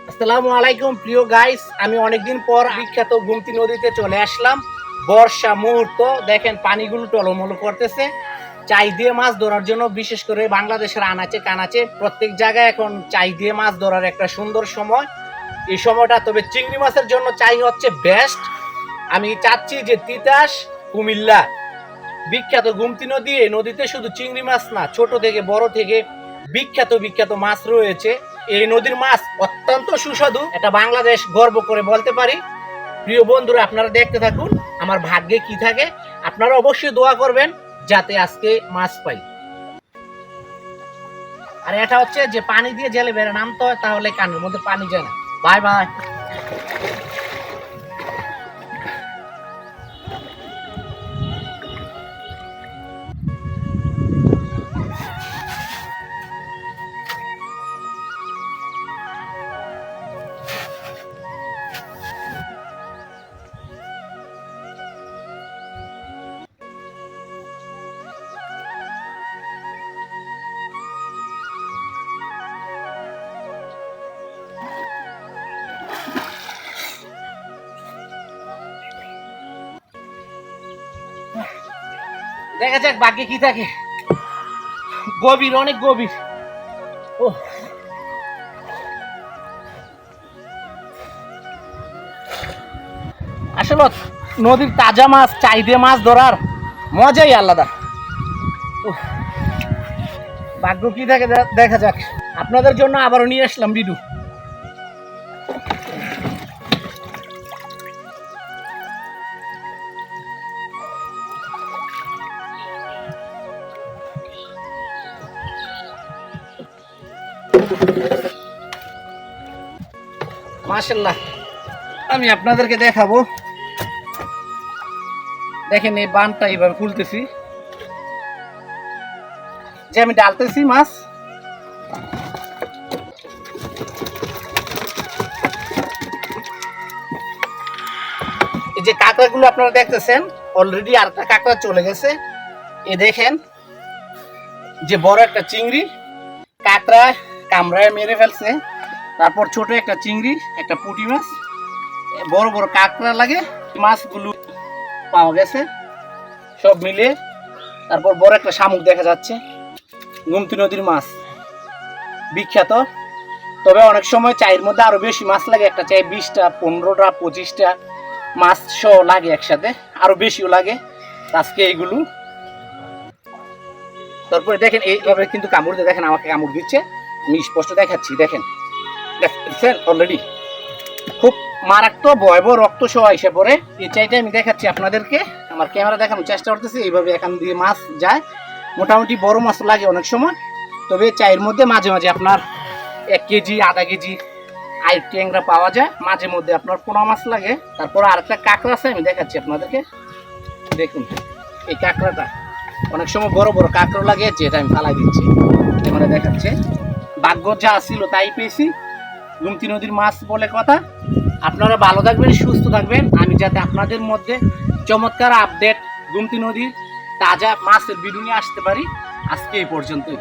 আসসালামু আলাইকুম প্রিয় গাইস, আমি অনেকদিন পর বিখ্যাত গুমতি নদীতে চলে আসলাম। বর্ষা মুহূর্ত, দেখেন পানিগুলো টলমল করতেছে। চাই দিয়ে মাছ ধরার জন্য, বিশেষ করে বাংলাদেশের আনাচে কানাচে প্রত্যেক জায়গায় এখন চাই দিয়ে মাছ ধরার একটা সুন্দর সময়। এই সময়টা তবে চিংড়ি মাছের জন্য চাই হচ্ছে বেস্ট। আমি চাচ্ছি যে তিতাস কুমিল্লা বিখ্যাত গুমতি নদী, এই নদীতে শুধু চিংড়ি মাছ না, ছোট থেকে বড় থেকে বিখ্যাত বিখ্যাত মাছ রয়েছে। এই নদীর মাছ অত্যন্ত সুস্বাদু, এটা বাংলাদেশ গর্ব করে বলতে পারি। প্রিয় বন্ধুরা, আপনারা দেখতে থাকুন আমার ভাগ্যে কি থাকে। আপনারা অবশ্যই দোয়া করবেন যাতে আজকে মাছ পাই। আর এটা হচ্ছে যে পানি দিয়ে জেলে বেড়ে নামতে হয়, তাহলে কানের মধ্যে পানি যায় না। Bye bye. দেখা যাক বাকি কি থাকে। গভীর, অনেক গভীর। ও আসলে নদীর তাজা মাছ চাই দিয়ে মাছ ধরার মজাই আলাদা। ভাগ্য কি থাকে দেখা যাক। আপনাদের জন্য আবারও নিয়ে আসলাম ভিডিও। মাশাআল্লাহ, আমি আপনাদেরকে দেখাবো। দেখেন এই বানটা এইভাবে খুলতেছি, যে আমি ডালতেছি মাছ। এই যে কাঁকড়াগুলো আপনারা দেখতেছেন, অলরেডি আরেকটা কাঁকড়া চলে গেছে। এই দেখেন যে বড় একটা চিংড়ি কাঁকড়া কামড়ায় মেরে ফেলছে। তারপর ছোট একটা চিংড়ি, একটা পুঁটি মাছ, বড় বড় কাঁকড়া লাগে মাছগুলো পাওয়া গেছে সব মিলে। তারপর বড় একটা শামুক দেখা যাচ্ছে। গুমতি নদীর মাছ বিখ্যাত, তবে অনেক সময় চায়ের মধ্যে আরো বেশি মাছ লাগে। একটা চাই 20টা 15টা 25টা মাছ সহ লাগে একসাথে, আরো বেশিও লাগে আজকে এইগুলো। তারপরে দেখেন এইভাবে কিন্তু কামড় দিয়ে, দেখেন আমাকে কামড় দিচ্ছে, আমি স্পষ্ট দেখাচ্ছি। দেখেন দেখছেন অলরেডি খুব মারাত্মক ভয়াবহ রক্ত সহ এসে পড়ে। এই চাইটা আমি দেখাচ্ছি আপনাদেরকে, আমার ক্যামেরা দেখানোর চেষ্টা করতেছি। এইভাবে এখান দিয়ে মাছ যায়, মোটামুটি বড় মাছ লাগে অনেক সময়। তবে চায়ের মধ্যে মাঝে মাঝে আপনার 1 কেজি আধা কেজি আই ট্যাংরা পাওয়া যায়, মাঝে মধ্যে আপনার পোনা মাছ লাগে। তারপর আরেকটা কাঁকড়া আছে, আমি দেখাচ্ছি আপনাদেরকে। দেখুন এই কাঁকড়াটা অনেক সময় বড় বড় কাঁকড়া লাগে, যেটা আমি ফালাই দিচ্ছি, ক্যামেরা দেখাচ্ছে। ভাগ্য যা ছিল তাই পেয়েছি। গুমতি নদীর মাছ বলে কথা। আপনারা ভালো থাকবেন, সুস্থ থাকবেন, আমি যাতে আপনাদের মধ্যে চমৎকার আপডেট গুমতি নদীর তাজা মাছের ভিডিও নিয়ে আসতে পারি। আজকে এই পর্যন্তই।